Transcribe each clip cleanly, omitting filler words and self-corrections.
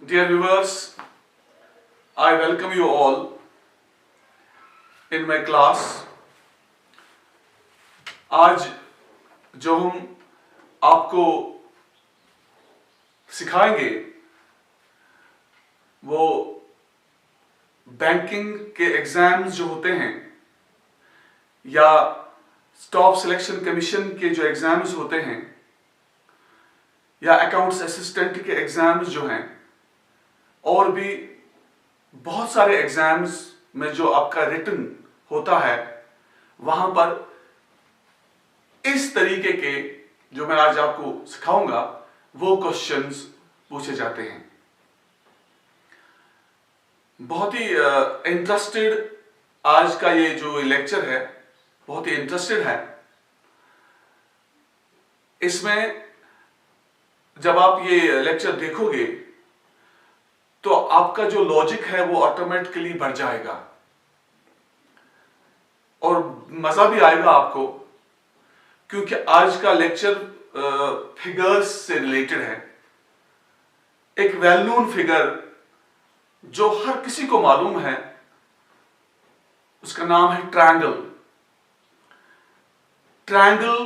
Dear viewers, I welcome you all in my class. आज जो हम आपको सिखाएंगे वो बैंकिंग के एग्जाम्स जो होते हैं या स्टाफ सिलेक्शन कमीशन के जो एग्जाम्स होते हैं या अकाउंट्स असिस्टेंट के एग्जाम्स जो हैं और भी बहुत सारे एग्जाम्स में जो आपका रिटन होता है वहां पर इस तरीके के जो मैं आज आपको सिखाऊंगा वो क्वेश्चंस पूछे जाते हैं। बहुत ही इंटरेस्टेड आज का ये जो लेक्चर है बहुत ही इंटरेस्टेड है। इसमें जब आप ये लेक्चर देखोगे तो आपका जो लॉजिक है वो ऑटोमेटिकली बढ़ जाएगा और मजा भी आएगा आपको, क्योंकि आज का लेक्चर फिगर्स से रिलेटेड है। एक वेल नोन फिगर जो हर किसी को मालूम है उसका नाम है ट्रायंगल। ट्रायंगल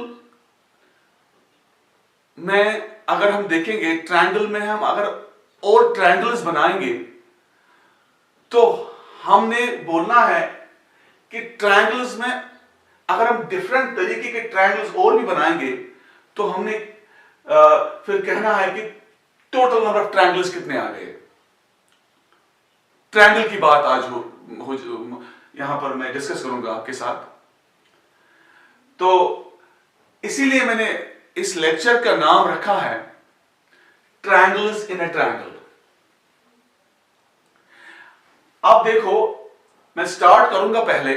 में अगर हम देखेंगे, ट्रायंगल में हम अगर और ट्रायंगल्स बनाएंगे तो हमने बोलना है कि ट्रायंगल्स में अगर हम डिफरेंट तरीके के ट्रायंगल्स और भी बनाएंगे तो हमने फिर कहना है कि टोटल नंबर ऑफ ट्रायंगल्स कितने आ गए। ट्रायंगल की बात आज यहां पर मैं डिस्कस करूंगा आपके साथ। तो इसीलिए मैंने इस लेक्चर का नाम रखा है ट्रायंगल्स इन अ ट्रायंगल। अब देखो, मैं स्टार्ट करूंगा, पहले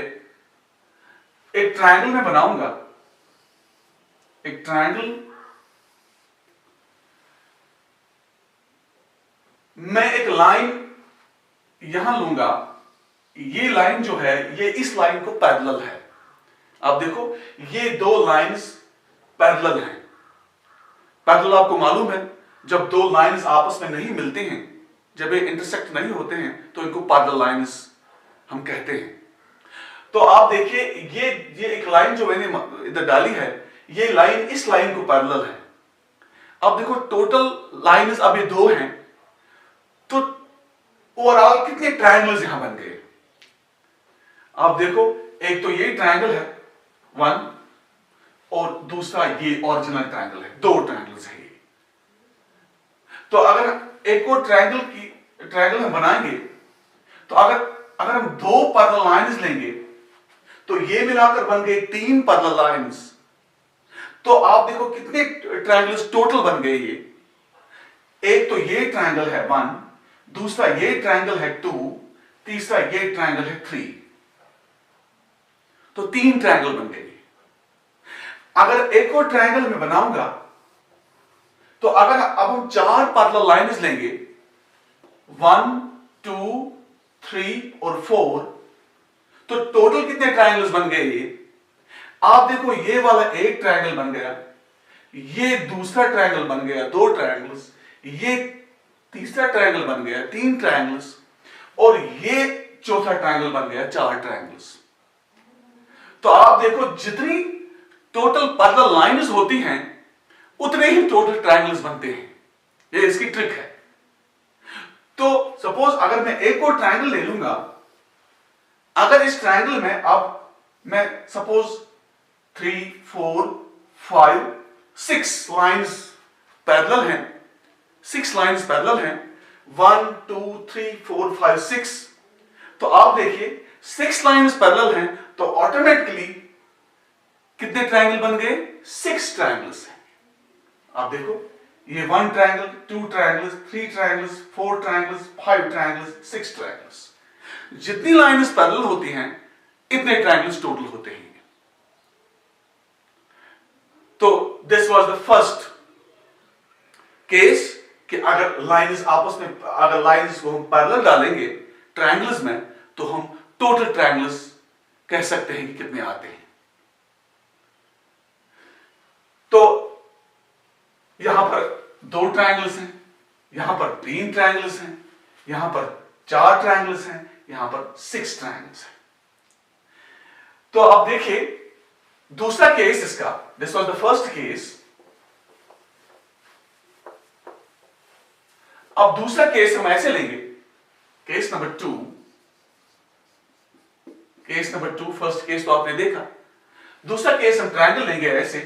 एक ट्रायंगल में बनाऊंगा। एक ट्रायंगल मैं एक लाइन यहां लूंगा। ये लाइन जो है ये इस लाइन को पैरेलल है। आप देखो ये दो लाइंस पैरेलल हैं। पैरेलल आपको मालूम है, जब दो लाइंस आपस में नहीं मिलते हैं, जब ये इंटरसेक्ट नहीं होते हैं तो इनको पैरेलल लाइंस हम कहते हैं। तो आप देखिए ये एक लाइन जो मैंने इधर डाली है, ये लाइन इस लाइन को पैरेलल है। अब देखो टोटल लाइंस अब ये दो हैं, तो ओवरऑल कितने ट्रायंगल्स यहां बन गए। आप देखो एक तो ये ट्रायंगल है वन, और दूसरा ये ओरिजिनल ट्रायंगल है। दो ट्रायंगल्स है ये। तो अगर एक और ट्रायंगल हम बनाएंगे तो अगर हम दो पैरेलल लाइंस लेंगे तो ये मिलाकर बन गए तीन पैरेलल लाइंस। तो आप देखो कितने ट्रायंगल्स टोटल बन गए ये। एक तो ये ट्रायंगल है वन, दूसरा ये ट्रायंगल है टू, तीसरा ये ट्रायंगल है थ्री। तो तीन ट्रायंगल बन गए। अगर एक और ट्रायंगल में बनाऊंगा तो अगर अब हम चार पैरेलल लाइंस लेंगे, वन, टू, थ्री और फोर, तो टोटल कितने ट्रायंगल्स बन गए ये। आप देखो ये वाला एक ट्रायंगल बन गया, ये दूसरा ट्रायंगल बन गया दो ट्रायंगल्स, ये तीसरा ट्रायंगल बन गया तीन ट्रायंगल्स, और ये चौथा ट्रायंगल बन गया चार ट्रायंगल्स। तो आप देखो जितनी टोटल पैरेलल लाइंस होती हैं उतने ही टोटल ट्रायंगल्स बनते हैं। ये इसकी ट्रिक है। तो सपोज अगर मैं एक और ट्रायंगल ले लूंगा, अगर इस ट्रायंगल में अब मैं सपोज 3, 4, 5, 6 लाइंस पैरेलल हैं, 6 लाइंस पैरेलल हैं, 1, 2, 3, 4, 5, 6। तो आप देखिए 6 लाइंस पैरेलल हैं तो ऑटोमेटिकली कितने ट्रायंगल बन गए, 6 ट्रायंगल्स हैं। आप देखो ये 1 triangle, 2 triangles, 3 triangles, 4 triangles, 5 triangles, 6 triangles. जितनी लाइंस पैरेलल होती हैं इतने ट्रायंगल्स टोटल होते हैं। तो this was the first case कि अगर लाइंस आपस में, अगर लाइंस को हम पैरेलल डालेंगे ट्रायंगल्स में तो हम टोटल ट्रायंगल्स कह सकते हैं कि कितने आते हैं। तो यहां पर दो ट्रायंगल्स हैं, यहां पर 3 ट्रायंगल्स हैं, यहां पर 4 ट्रायंगल्स हैं, यहां पर 6 ट्रायंगल्स हैं। तो अब देखिए दूसरा केस इसका, this was the first case. अब दूसरा केस हम ऐसे लेंगे, case number 2, case number 2, first case तो आपने देखा। दूसरा केस हम ट्रायंगल लेंगे ऐसे,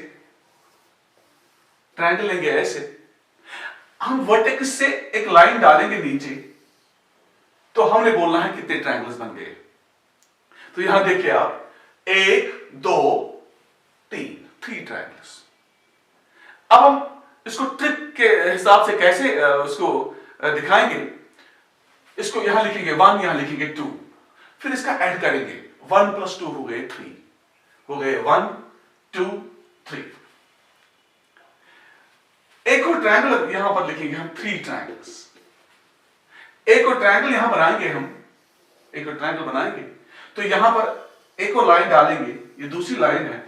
ट्रायंगल लेंगे ऐसे, हम वर्टेक्स से एक लाइन डालेंगे नीचे, तो हमने बोलना है कितने ट्रायंगल्स बन गए। तो यहां देखिए आप, 1 2 3 ट्रायंगल्स। अब हम इसको ट्रिक के हिसाब से कैसे उसको दिखाएंगे, इसको यहां लिखेंगे 1, यहां लिखेंगे 2, फिर इसका ऐड करेंगे, 1 + 2 हो गए 3, हो गए 1 2 3। एक और ट्रायंगल यहां पर लिखेंगे हम 3 ट्रायंगल्स। एक और ट्रायंगल यहां बनाएंगे हम, एक और ट्रायंगल बनाएंगे, तो यहां पर एक और लाइन डालेंगे, ये दूसरी लाइन है।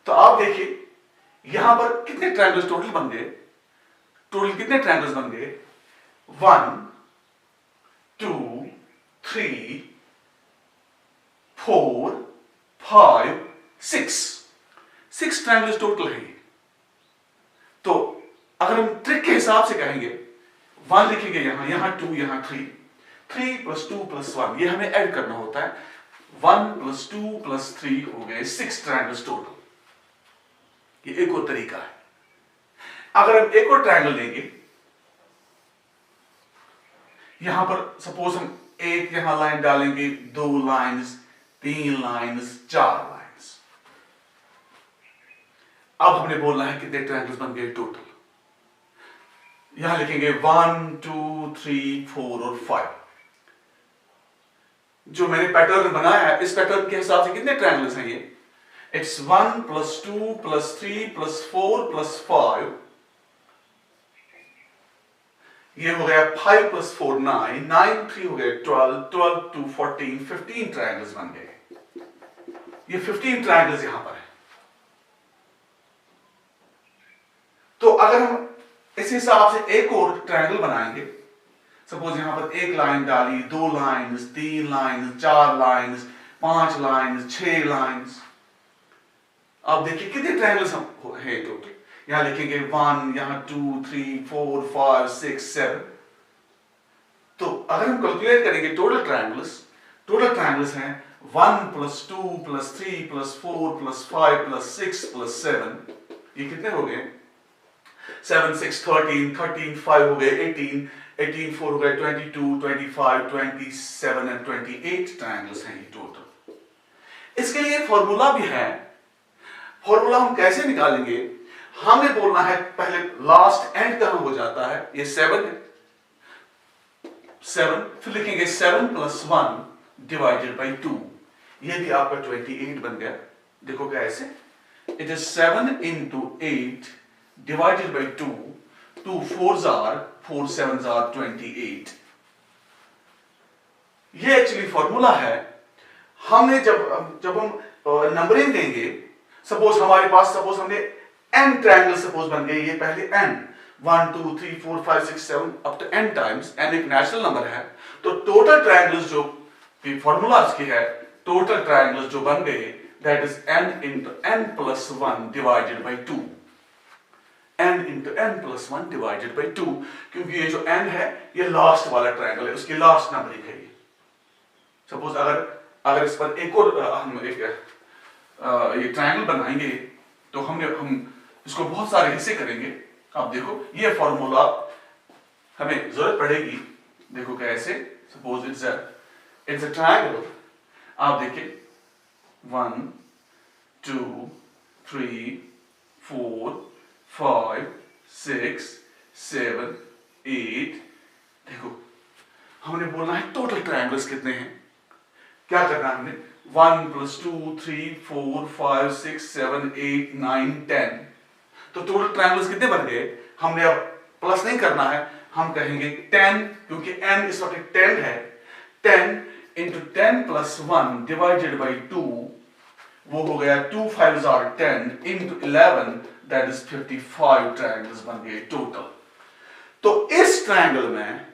तो आप देखिए यहां पर कितने ट्रायंगल्स टोटल बन गए, टोटल कितने ट्रायंगल्स बन गए, 1 2 3 4 5 6 ट्रायंगल्स टोटल है। तो अगर हम ट्रिक के हिसाब से कहेंगे, 1 लिखेंगे यहां, यहां 2, यहां 3, 3 + 2 + 1, ये हमें ऐड करना होता है, 1 + 2 + 3 हो गए 6 ट्रायंगल्स टोटल। ये एक और तरीका है। अगर हम एक और ट्रायंगल लेंगे, यहां पर सपोज हम एक यहां लाइन डालेंगे, 2 लाइन्स, 3 लाइन्स, 4 लाइन्स। अब हमने बोलना है कितने ट्रायंगल्स बन गए टोटल। यहां लिखेंगे 1 2 3 4 और 5। जो मैंने पैटर्न बनाया है, इस पैटर्न के हिसाब से कितने ट्रायंगल्स हैं ये, इट्स 1 + 2 + 3 + 4 + 5, ये हो गया 5 + 4 9, 9 3 हो गए 12, 12 2 14, 15 ट्रायंगल्स बन गए। ये 15 ट्रायंगल्स यहां पर है। तो अगर हम इस हिसाब से एक और ट्रायंगल बनाएंगे, सपोज यहां पर एक लाइन डाली, 2 lines, 3 lines, 4 lines, 5 lines, 6 lines. अब देखिए कितने ट्रायंगल्स हम है टोटल। यहां लिखेंगे 1, यहां 2 3 4 5 6 7। तो अगर हम कैलकुलेट करेंगे टोटल ट्रायंगल्स हैं 1 + 2 + 3 + 4 + 5 + 6 + 7। ये कितने हो गए, 7 6 13, 13 5 हो गए 18, 18 4 हो गए 22, 25 27 और 28 ट्रायंगल्स हैं ये टोटल। इसके लिए फॉर्मूला भी है। फॉर्मूला हम कैसे निकालेंगे, हमने बोलना है पहले लास्ट एंड कहां हो जाता है, ये 7 है, 7, फिर लिखेंगे 7 + 1 ÷ 2, ये भी आपका 28 बन गया। देखो कैसे, it is 7 × 8 ÷ 2, 2 4s are 4 7s are 28। ये एक्चुअली फॉर्मूला है। हमने जब हम नंबरिंग देंगे, सपोज हमारे पास, सपोज हमने n ट्रायंगल सपोज बन गए, ये पहले n 1 2 3 4 5 6 7 up to n times, n एक नेचुरल नंबर है। तो टोटल ट्रायंगल्स जो फॉर्मूला इसकी है, टोटल ट्रायंगल्स जो बन गए, that is n × n + 1 ÷ 2, n × n + 1 ÷ 2, क्योंकि ये जो n है ये लास्ट वाला ट्रायंगल है, उसकी लास्ट नंबरिंग है ये। सपोज अगर इस पर एक और हम एक ये ट्रायंगल बनाएंगे, तो हम इसको बहुत सारे हिस्से करेंगे। अब देखो ये फॉर्मूला हमें जरूरत पड़ेगी। देखो कैसे, सपोज इट्स अ ट्रायंगल। आप देखिए 1 2 3 4 5 6 7 8। देखो हमने बोलना है टोटल ट्रायंगल्स कितने हैं। क्या करना है हमने, 1 + 2 3 4 5 6 7 8 9 10। तो टोटल ट्रायंगल्स कितने बन गए। हमने अब प्लस नहीं करना है, हम कहेंगे 10, क्योंकि n इस वक्त 10 है। 10 × 10 + 1 ÷ 2, वो हो गया 2 5s are 10 × 11, that is 55 triangles बन गए टोटल। तो इस ट्रायंगल में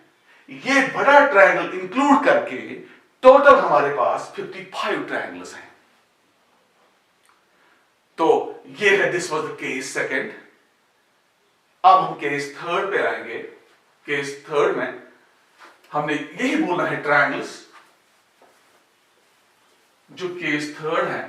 ये बड़ा ट्रायंगल इंक्लूड करके टोटल हमारे पास 55 ट्रायंगल्स हैं। तो ये है, this was the case second. अब हम केस थर्ड पे आएंगे। केस थर्ड में हमने यही बोलना है ट्रायंगल्स। जो केस थर्ड है,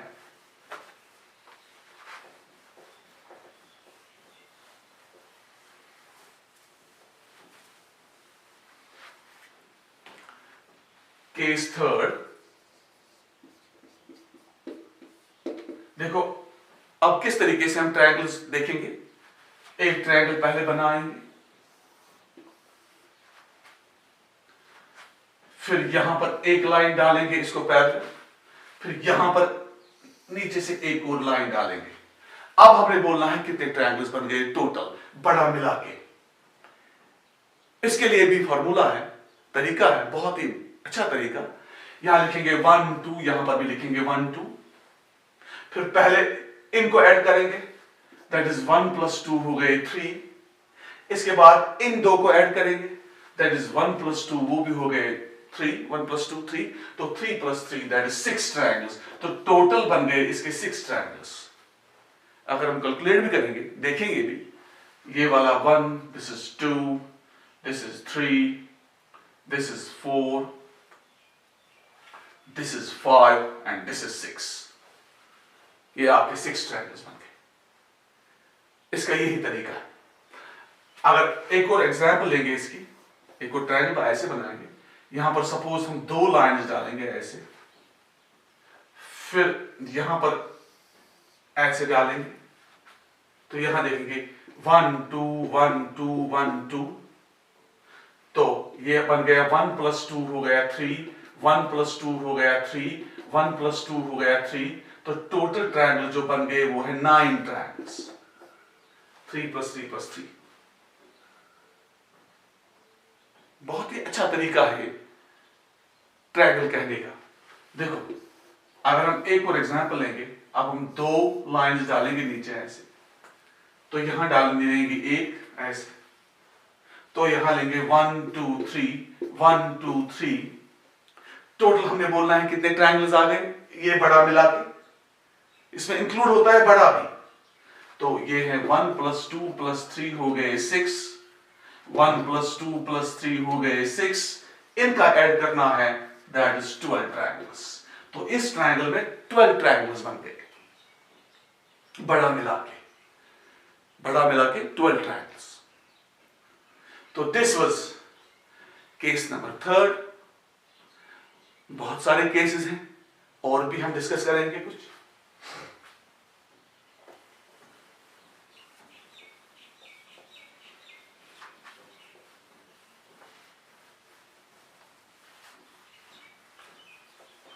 केस थर्ड, देखो अब किस तरीके से हम ट्रायंगल्स देखेंगे। एक ट्रायंगल पहले बनाएंगे, फिर यहां पर एक लाइन डालेंगे इसको पैरेलल, फिर यहां पर नीचे से एक और लाइन डालेंगे। अब हमने बोलना है कितने ट्रायंगल्स बन गए टोटल, बड़ा मिला के। इसके लिए भी फॉर्मूला है, तरीका है, बहुत ही अच्छा तरीका। यहां लिखेंगे 1 2, यहां पर भी लिखेंगे 1 2, फिर पहले इनको ऐड करेंगे, दैट इज 1 + 2 हो गए 3। इसके बाद इन दो को ऐड करेंगे, दैट इज 1 + 2, वो भी हो गए 3, 1 + 2 3, तो 3 + 3 दैट इज 6 ट्रायंगल्स। तो टोटल बन गए इसके 6 ट्रायंगल्स। अगर हम कैलकुलेट भी करेंगे, देखेंगे भी, ये वाला 1, this is 2, this is 3, this is 4, this is 5 and this is 6। ये आपके 6 ट्रायंगल्स बन गए। इसका यही तरीका है। अगर एक और एग्जाम्पल लेंगे इसकी, एक और ट्रायंगल ऐसे बनाएंगे। यहां पर सपोज हम 2 लाइन्स डालेंगे ऐसे, फिर यहां पर ऐसे डालेंगे, तो यहां देखेंगे 1 2 1 2 1 2, तो ये बन गया 1 + 2 हो गया 3, 1 + 2 हो गया 3, 1 + 2 हो गया 3। तो टोटल ट्रायंगल जो बन गए वो है 9 ट्रायंगल्स, 3 + 3 + 3। बहुत ही अच्छा तरीका है ट्रायंगल कहने का। देखो अगर हम एक और एग्जांपल लेंगे, अब हम 2 लाइंस डालेंगे नीचे ऐसे, तो यहां डाल देंगे एक ऐसे, तो यहां लेंगे 1 2 3, 1 2 3। टोटल हमने बोलना है कितने ट्रायंगल्स आ गए, ये बड़ा मिला के, इसमें इंक्लूड होता है बड़ा भी। तो ये है 1 + 2 + 3 हो गए 6, 1 + 2 + 3 हो गए 6। इनका ऐड करना है, दैट इज 12 ट्रायंगल्स। तो इस ट्रायंगल में 12 ट्रायंगल्स बन गए, बड़ा मिला के 12 ट्रायंगल्स। तो this was case number third. बहुत सारे केसेस हैं और भी हम डिस्कस करेंगे कुछ।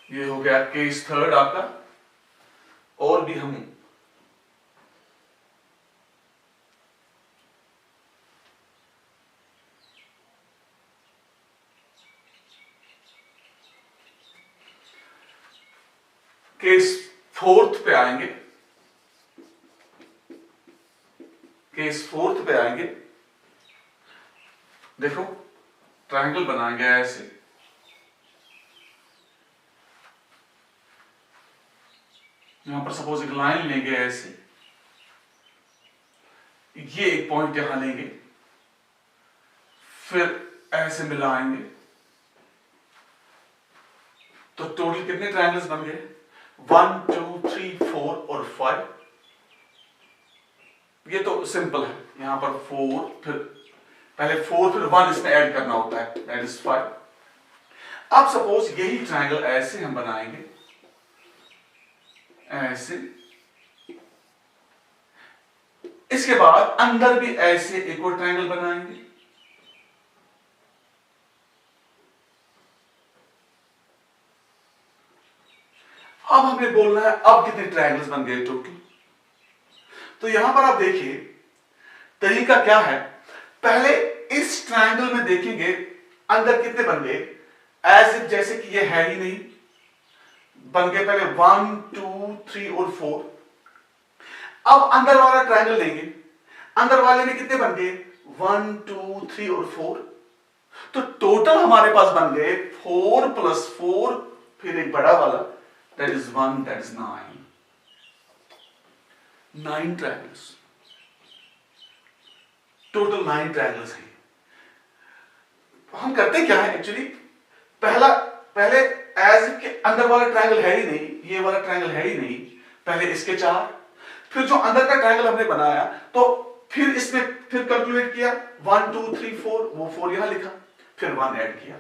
ये हो गया केस थर्ड आपका, और भी हम केस फोर्थ पे आएंगे। केस फोर्थ पे आएंगे। देखो ट्रायंगल बनाएंगे ऐसे, यहां पर सपोज एक लाइन लेंगे ऐसे, ये एक पॉइंट यहां लेंगे, फिर ऐसे मिलाएंगे, तो टोटल कितने ट्रायंगल्स बन गए, 1 2 3 4 और 5। ये तो सिंपल है, यहां पर 4, फिर पहले 4 फिर 1 इसमें ऐड करना होता है, दैट इज 5। अब सपोज यही ट्रायंगल ऐसे हम बनाएंगे, ऐसे, इसके बाद अंदर भी ऐसे एक और ट्रायंगल बनाएंगे, अब हमें बोलना है अब कितने ट्रायंगल्स बन गए टोटल। तो यहां पर आप देखिए तरीका क्या है। पहले इस ट्रायंगल में देखेंगे अंदर कितने बन गए, एज इफ जैसे कि ये है ही नहीं, बन गए पहले 1 2 3 और 4। अब अंदर वाला ट्रायंगल लेंगे, अंदर वाले में कितने बन गए, 1 2 3 और 4, तो टोटल हमारे पास बन गए 4 + 4, फिर एक बड़ा वाला, that is 1, that is 9। 9 triangles, total 9 triangles हैं। हम करते क्या है एक्चुअली, पहले एज के अंदर वाला ट्रायंगल है ही नहीं, ये वाला ट्रायंगल है ही नहीं, पहले इसके 4, फिर जो अंदर का ट्रायंगल हमने बनाया तो फिर इसमें फिर कैलकुलेट किया 1 2 3 4, वो 4 यहां लिखा, फिर 1 ऐड किया।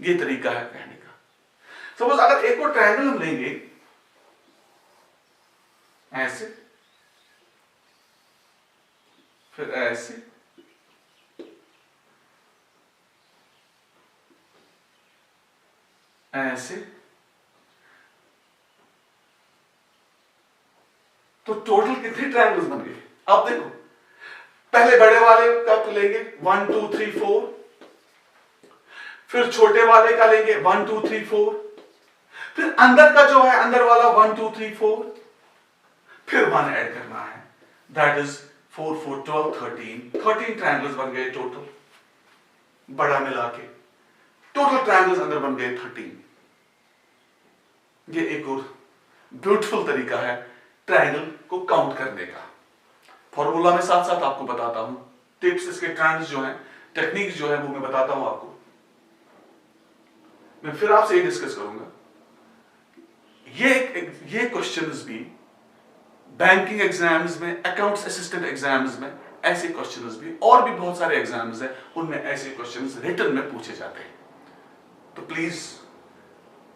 ये तरीका है कहने का। सपोज अगर एक और ट्रायंगल हम लेंगे ऐसे, फिर ऐसे, ऐसे, तो टोटल कितने ट्रायंगल्स बन गए? अब देखो, पहले बड़े वाले का लेंगे 1 2 3 4, फिर छोटे वाले का लेंगे 1 2 3 4, फिर अंदर का जो है अंदर वाला 1 2 3 4, फिर 1 ऐड करना है, दैट इज 4 4 12 13 ट्रायंगल्स बन गए टोटल, बड़ा मिला के टोटल ट्रायंगल्स अंदर बन गए 13। ये एक और ब्यूटीफुल तरीका है ट्रायंगल को काउंट करने का। फॉर्मूला में साथ साथ आपको बताता हूं, टिप्स, इसके ट्रेंड्स जो हैं, टेक्निक्स जो है वो मैं बताता हूं आपको। मैं फिर आपसे ये डिस्कस करूंगा। ये क्वेश्चंस भी बैंकिंग एग्जाम्स में, अकाउंट्स असिस्टेंट एग्जाम्स में ऐसे क्वेश्चंस भी, और भी बहुत सारे एग्जाम्स हैं उनमें ऐसे क्वेश्चंस रिटन में पूछे जाते हैं, तो प्लीज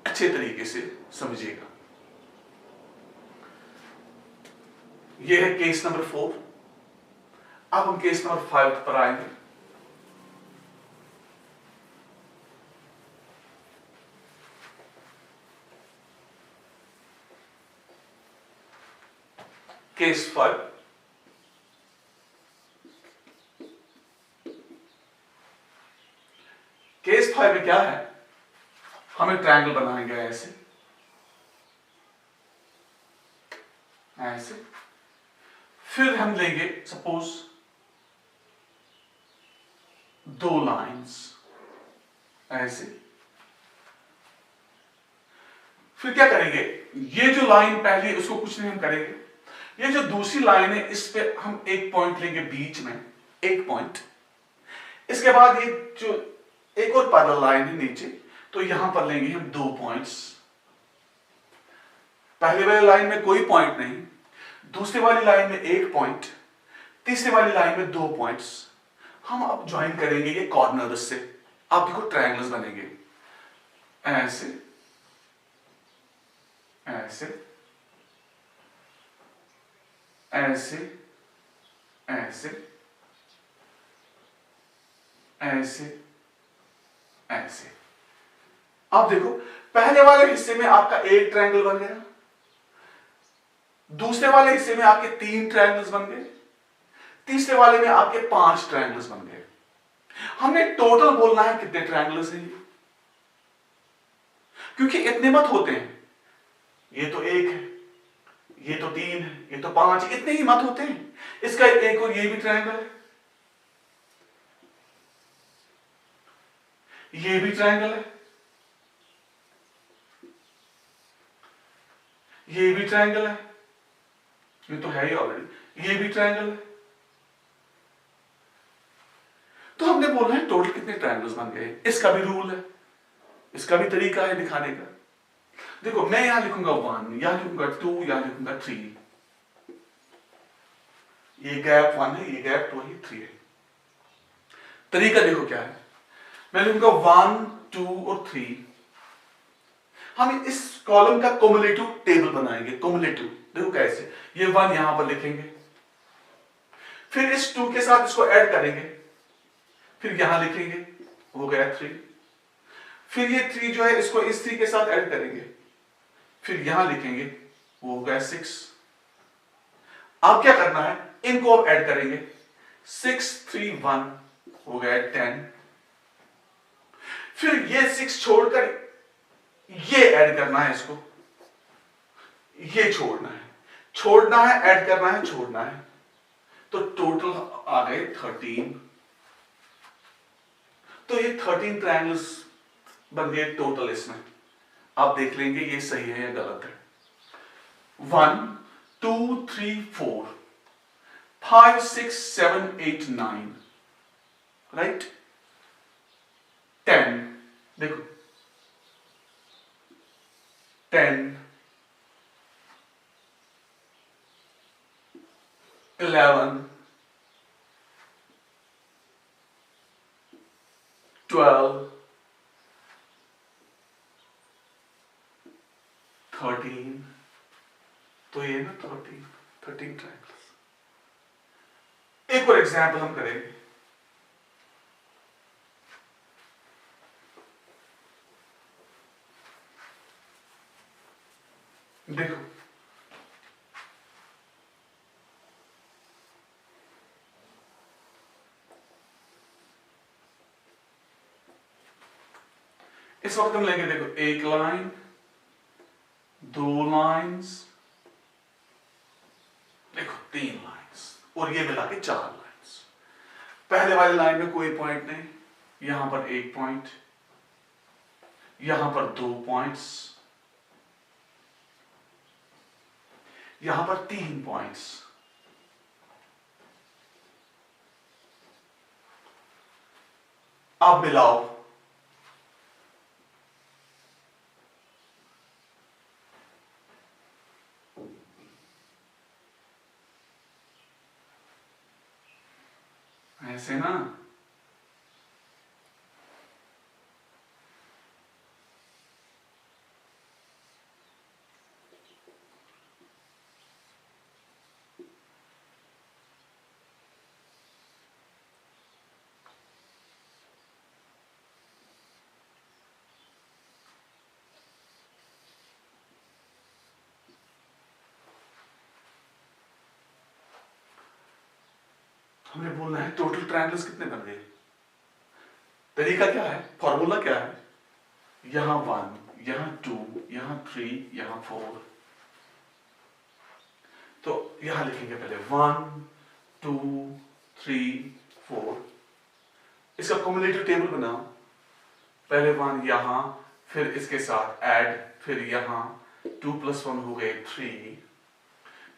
अच्छे तरीके से समझिएगा। यह है केस नंबर 4। अब हम केस नंबर 5 पर आएंगे। केस 5, केस 5 में क्या है, हमें ट्रायंगल बनाएंगे ऐसे, ऐसे, फिर हम लेंगे सपोज 2 लाइंस ऐसे, फिर क्या करेंगे, ये जो लाइन पहली उसको कुछ नहीं हम करेंगे, ये जो दूसरी लाइन है इस पे हम एक पॉइंट लेंगे बीच में, एक पॉइंट। इसके बाद ये जो एक और पैरेलल लाइन है नीचे, तो यहां पर लेंगे हम 2 पॉइंट्स। पहले वाली लाइन में कोई पॉइंट नहीं, दूसरी वाली लाइन में एक पॉइंट, तीसरी वाली लाइन में 2 पॉइंट्स। हम अब ज्वाइन करेंगे ये कॉर्नर्स से। अब देखो ट्रायंगल्स बनेंगे ऐसे, ऐसे, ऐसे, ऐसे, ऐसे, ऐसे। अब देखो, पहले वाले हिस्से में आपका एक ट्रायंगल बन गया, दूसरे वाले हिस्से में आपके 3 ट्रायंगल्स बन गए, तीसरे वाले में आपके 5 ट्रायंगल्स बन गए। हमने टोटल बोलना है कितने ट्रायंगल्स हैं, क्योंकि इतने मत होते हैं, ये तो 1 है, ये तो 3 है, ये तो 5, इतने ही मत होते हैं। इसका एक और ये भी ट्रायंगल है, ये भी ट्रायंगल है, ये भी ट्रायंगल है, ये तो है ही ऑलरेडी, ये भी ट्रायंगल है। तो हमने बोला है टोटल कितने ट्रायंगल्स बन गए। इसका भी रूल है, इसका भी तरीका है दिखाने का। देखो, मैं यहां लिखूंगा 1, यहां लिखूंगा 2, यहां लिखूंगा 3, ये गैप 1 है, ये गैप 2 है, 3 है। तरीका देखो क्या है, मैं लिखूंगा 1 2 और 3। हम इस कॉलम का कॉमुलेटिव टेबल बनाएंगे। कॉमुलेटिव देखो कैसे, ये 1 यहां पर लिखेंगे, फिर इस 2 के साथ इसको ऐड करेंगे, फिर यहां लिखेंगे, हो गया 3, फिर ये 3 जो है इसको इस 3 के साथ ऐड करेंगे, फिर यहां लिखेंगे, वो हो गया 6। अब क्या करना है, इनको अब ऐड करेंगे, 6 3 1 हो गया 10, फिर ये 6 छोड़कर ये ऐड करना है, इसको ये छोड़ना है, छोड़ना है, ऐड करना है, छोड़ना है, तो टोटल आ गए 13। तो ये 13 ट्रायंगल्स बन गए टोटल। इसमें आप देख लेंगे ये सही है या गलत है। 1 2 3 4 5 6 7 8 9, राइट। 10 देखो 10 11 12 13। तो ये ना 13 ट्रायंगल्स। एक और एग्जाम्पल हम करेंगे। देखो इस वक्त हम लेंगे, देखो एक लाइन, दो लाइंस, देखो 3 लाइंस और ये मिला के 4 लाइंस। पहले वाली लाइन में कोई पॉइंट नहीं, यहां पर एक पॉइंट, यहां पर 2 पॉइंट्स, यहां पर 3 पॉइंट्स। अब मिलाओ, ऐसे ना। हमने बोलना है टोटल ट्रायंगल्स कितने बन गए। तरीका क्या है, फॉर्मूला क्या है, यहां 1, यहां 2, यहां 3, यहां 4। तो यहां लिखेंगे पहले 1 2 3 4। इसका कॉम्बिनेटिव टेबल बनाओ। पहले 1 यहां, फिर इसके साथ ऐड, फिर यहां 2 + 1 हो गए 3,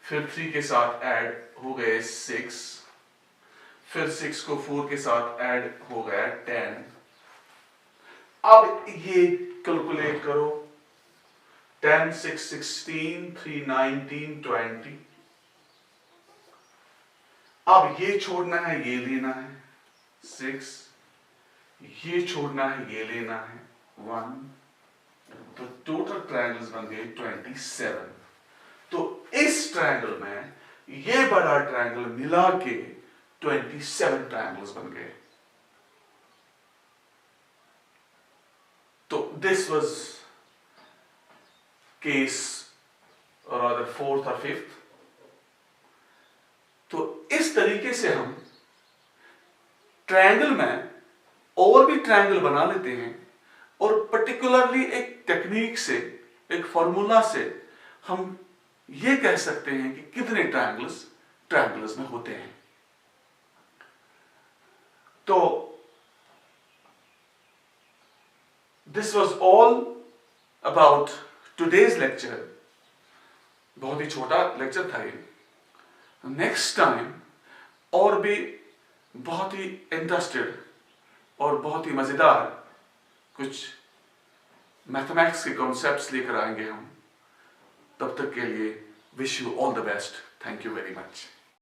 फिर 3 के साथ ऐड हो गए 6, फिर 6 को 4 के साथ ऐड हो गया 10। अब ये कैलकुलेट करो, 10 6 16 3 19 20। अब ये छोड़ना है, ये लेना है 6, ये छोड़ना है, ये लेना है 1। तो टोटल ट्रायंगल्स बन गए 27। तो इस ट्रायंगल में ये बड़ा ट्रायंगल मिला के 27 ट्रायंगल्स बन गए। तो दिस वाज केस और 4th और 5th। तो इस तरीके से हम ट्रायंगल में और भी ट्रायंगल बना लेते हैं और पर्टिकुलरली एक टेक्निक से, एक फॉर्मूला से हम ये कह सकते हैं कि कितने ट्रायंगल्स में होते हैं। तो this was all about today's lecture. बहुत ही छोटा लेक्चर था ये। नेक्स्ट टाइम और भी बहुत ही इंटरेस्टेड और बहुत ही मजेदार कुछ मैथमेटिक्स के कॉन्सेप्ट्स लेकर आएंगे हम। तब तक के लिए wish you all the best. Thank you very much.